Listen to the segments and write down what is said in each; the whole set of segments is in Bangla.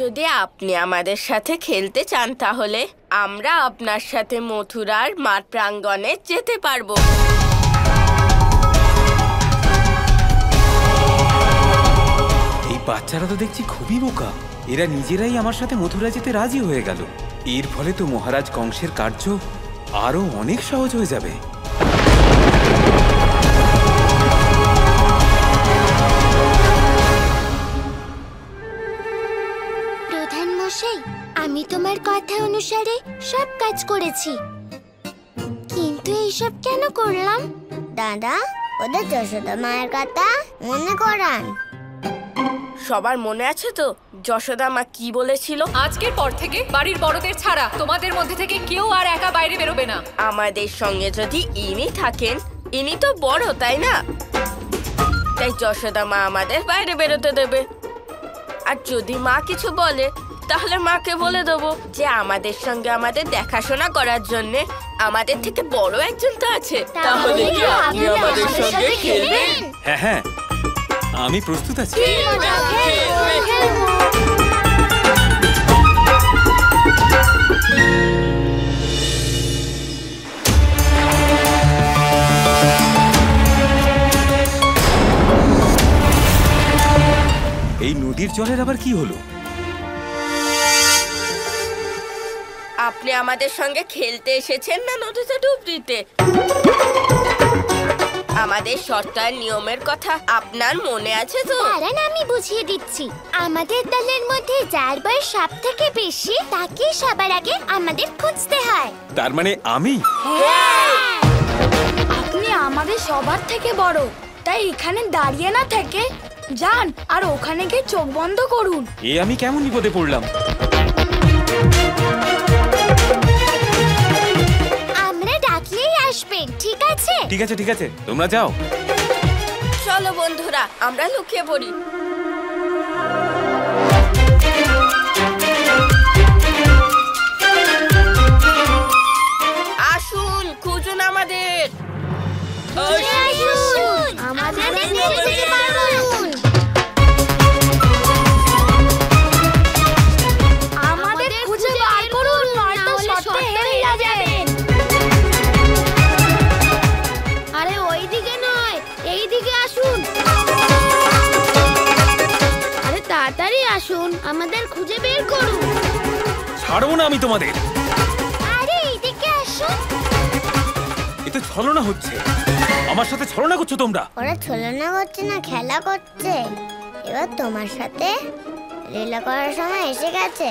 যদি আপনি আমাদের সাথে খেলতে চান তাহলে আমরা আপনার সাথে মথুরার মাঠ প্রাঙ্গণে যেতে পারবো। এই বাচ্চারা তো দেখছি খুবই বোকা। এরা নিজেরাই আমার সাথে মথুরা যেতে রাজি হয়ে গেল। এর ফলে তো মহারাজ কংসের কার্য আরো অনেক সহজ হয়ে যাবে। প্রধান মশাই, আমি তোমার কথা অনুসারে সব কাজ করেছি, কিন্তু এইসব কেন করলাম? দাদা, ওদের যশোদা মায়ের কথা মনে করান। সবার মনে আছে তো যশোদা মা কি বলেছিল? আজকের পর থেকে বাড়ির বড়দের ছাড়া তোমাদের মধ্যে থেকে কেউ আর একা বাইরে বেরোবে না। আমাদের সঙ্গে যদি ইনি থাকেন, ইনি তো বড়, তাই না? তাই যশোদা মা আমাদের বাইরে বেরোতে দেবে। আর যদি মা কিছু বলে তাহলে মাকে বলে দেবো যে আমাদের সঙ্গে আমাদের দেখাশোনা করার জন্য আমাদের থেকে বড় একজন তো আছে। তাহলে কি আপনি আমাদের সঙ্গে খেলবেন? হ্যাঁ হ্যাঁ, আমি প্রস্তুত আছি। এই নদীর জলের আবার কি হলো? আপনি আমাদের সঙ্গে খেলতে এসেছেন না নদীতে ডুব দিতে? আমাদের শর্তার নিয়মের কথা আপনার মনে আছে তো? কারণ আমি বুঝিয়ে দিচ্ছি, আমাদের দলের মধ্যে যার বয়স সব থেকে বেশি তাকে সবার আগে আমাদের খুঁজতে হয়। তার মানে আমি? আপনি আমাদের সবার থেকে বড়, তাই এখানে দাঁড়িয়ে না থেকে যান আর ওখানে গিয়ে চোখ বন্ধ করুন। এ আমি কেমন বিপদে পড়লাম? আমরা ডাকলেই আসবেন, ঠিক আছে? ঠিক আছে ঠিক আছে, তোমরা যাও। চলো বন্ধুরা, আমরা লুকিয়ে পড়ি। আসুন, খুঁজুন আমাদের। আমাদের খুঁজে বার করুন, নয়তো শর্তে হেরে যাবেন। আরে ওইদিকে নয়, এইদিকে আসুন। আরে তাড়াতাড়ি আসুন, আমাদের খুঁজে বের করুন। ছাড়বো না আমি তোমাদের। আরে এইদিকে আসুন। এ তো ছলনা হচ্ছে। আমার সাথে ছলনা করছো তোমরা। ওরা ছলনা করছে না, খেলা করছে। এবার তোমার সাথে লীলা করার সময় এসে গেছে।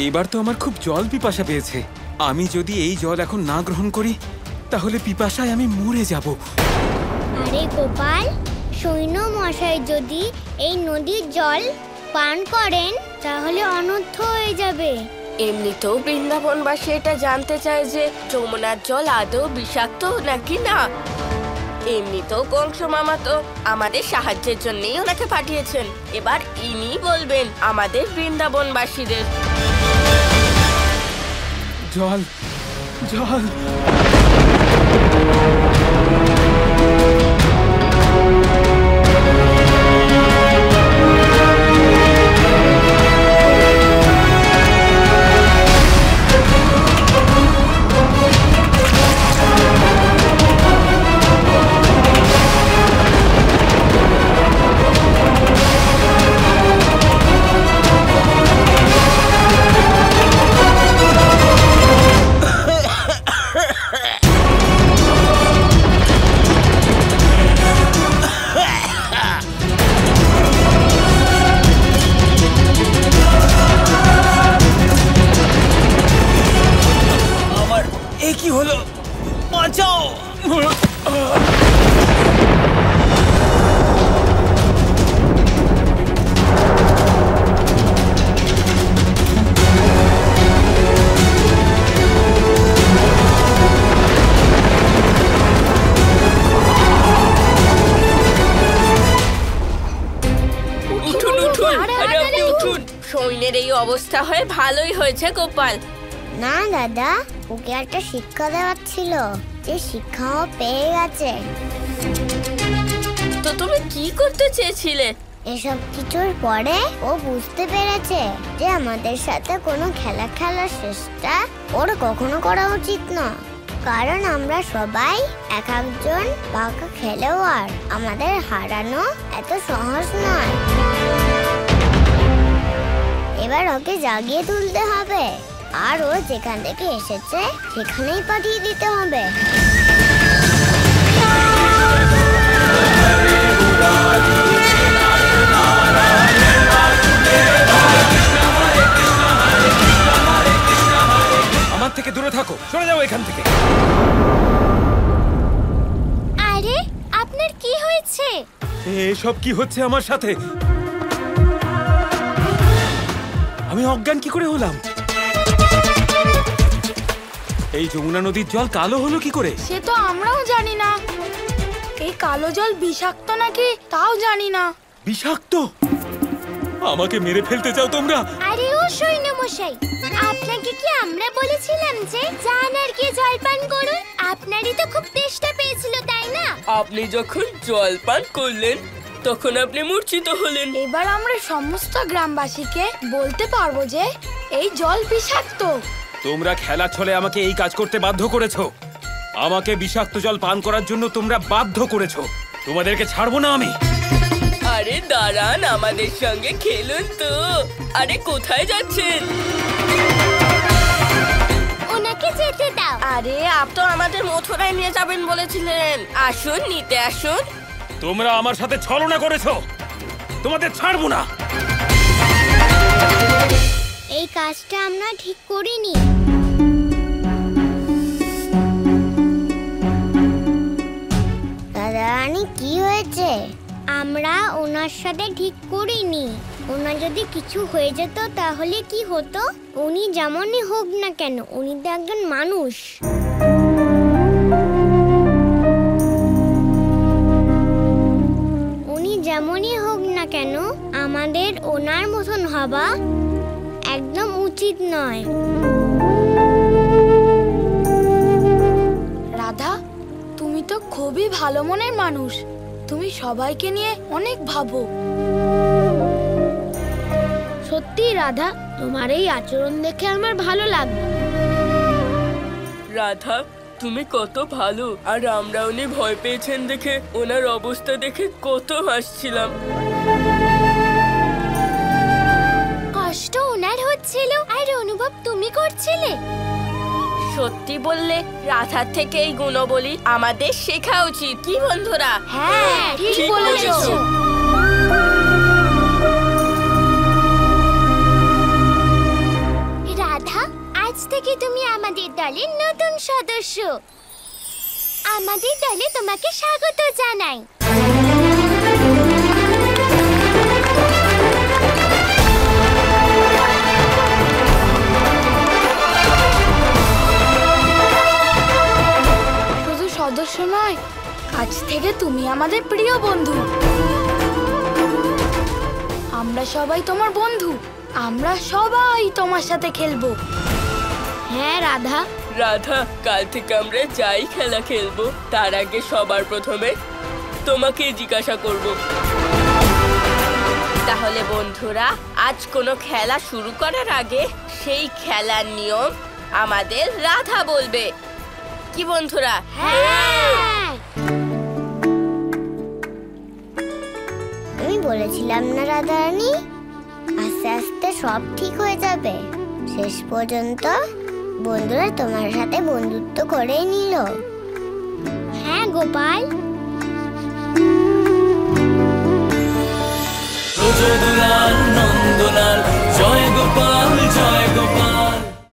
এবার তো আমার খুব জল পিপাসা পেয়েছে। আমি যদি এই জল এখন না গ্রহণ করি তাহলে পিপাসায় আমি মরে যাব। আরে গোপাল, সৈন্য মশাই যদি এই নদীর জল পান করেন তাহলে অনর্থ হয়ে যাবে। এমনিতেও বৃন্দাবনবাসী এটা জানতে চায় যে যমুনার জল আদৌ বিষাক্ত নাকি না। এমনিতেও কংস মামা তো আমাদের সাহায্যের জন্যই ওনাকে পাঠিয়েছেন। এবার ইনি বলবেন আমাদের বৃন্দাবনবাসীদের। জল জল। কি হলো? বাঁচাও! উঠুন উঠুন, আরে আপনি উঠুন। সৈন্যের এই অবস্থা হয়ে ভালোই হয়েছে গোপাল। না দাদা, ওকে একটা শিক্ষা দেওয়ার ছিল, যে শিক্ষাও পেয়ে গেছে। তো তুমি কি করতে চেয়েছিলে? এসব কিছুর পরে ও বুঝতে পেরেছে যে আমাদের সাথে কোনো খেলা খেলার চেষ্টা ওর কখনো করা উচিত না, কারণ আমরা সবাই এক একজন পাকা খেলোয়াড়। আমাদের হারানো এত সহজ নয়। এবার ওকে জাগিয়ে তুলতে হবে, আর ও যেখান থেকে এসেছে সেখানেই পাঠিয়ে দিতে হবে। আমার থেকে দূরে থাকো, সরে যাও এখান থেকে। আরে আপনার কি হয়েছে? এসব কি হচ্ছে আমার সাথে? আমি অজ্ঞান কি করে হলাম? এই যমুনা নদীর জল কালো হলো কি করে? সে তো আমরাও জানি না। এই কালো জল বিষাক্ত নাকি তাও জানি না। বিষাক্ত? আমাকে মেরে ফেলতে চাও তোমরা? আরে ও সৈন্য মশাই, আপনাকে কি আমরা বলেছিলাম যে যান আর গিয়ে জল পান করুন? আপনারই তো খুব তেষ্টা পেয়েছিল, তাই না? আপনি যখন জল পান করলেন তখন আপনি মূর্ছিত হলেন। এবার আমরা সমস্ত গ্রামবাসীকে বলতে পারবো যে এই জল বিষাক্ত। তোমরা খেলা ছলে আমাকে এই কাজ করতে বাধ্য করেছো। আমাকে বিষাক্ত জল পান করার জন্য তোমরা বাধ্য করেছো। তোমাদেরকে ছাড়বো না আমি। আরে দাঁড়ান, আমাদের সঙ্গে খেলুন তো। আরে কোথায় যাচ্ছেন? ওনাকে যেতে দাও। আরে আপনি তো আমাদের মথুরায় নিয়ে যাবেন বলেছিলেন। আসুন, নিতে আসুন। তোমরা আমার সাথে ছলনা করেছো, তোমাদের ছাড়বো না। এই কাজটা আমরা ঠিক করিনি। দাদারানী, কি হয়েছে? আমরা ওনার সাথে ঠিক করিনি। ওনার যদি কিছু হয়ে যেত তাহলে কি হতো? উনি যেমনই হোক না কেন, উনি তো একজন মানুষ। উনি যেমনই হোক না কেন, আমাদের ওনার মতন হওয়া একদম উচিত নয়। রাধা, তুমি তো খুবই ভালো মনের মানুষ। তুমি সবাইকে নিয়ে অনেক ভাবো। সত্যি রাধা, তোমার এই আচরণ দেখে আমার ভালো লাগলো। রাধা, তুমি কত ভালো। আর আমরা উনি ভয় পেয়েছেন দেখে, ওনার অবস্থা দেখে কত হাসছিলাম। কষ্ট ওনার হচ্ছিল আর অনুভব তুমি করছিলে। সত্যি বললে রাধার থেকে এই গুণবলী আমাদের শেখা উচিত, কি বন্ধুরা? হ্যাঁ, ঠিক ঠিক বলেছো। বলেছো। রাধা, আজ থেকে তুমি আমাদের দলের নতুন সদস্য। আমাদের দলে তোমাকে স্বাগত জানাই। শুধু সদস্য নয়, আজ থেকে তুমি আমাদের প্রিয় বন্ধু। আমরা সবাই তোমার বন্ধু। আমরা সবাই তোমার সাথে খেলবো। হ্যাঁ রাধা। রাধা, কাল থেকে আমরা যাই খেলা খেলবো, তার আগে সবার প্রথমে তোমাকে জিজ্ঞাসা করব। তাহলে বন্ধুরা, আজ কোনো খেলা শুরু করার আগে সেই খেলার নিয়ম আমাদের রাধা বলবে, কি বন্ধুরা? হ্যাঁ। আমি বলেছিলাম না রাধারানী, আস্তে আস্তে সব ঠিক হয়ে যাবে। শেষ পর্যন্ত বন্ধুরা তোমার সাথে বন্ধুত্ব করেই নিল। হ্যাঁ গোপাল। যদুরানী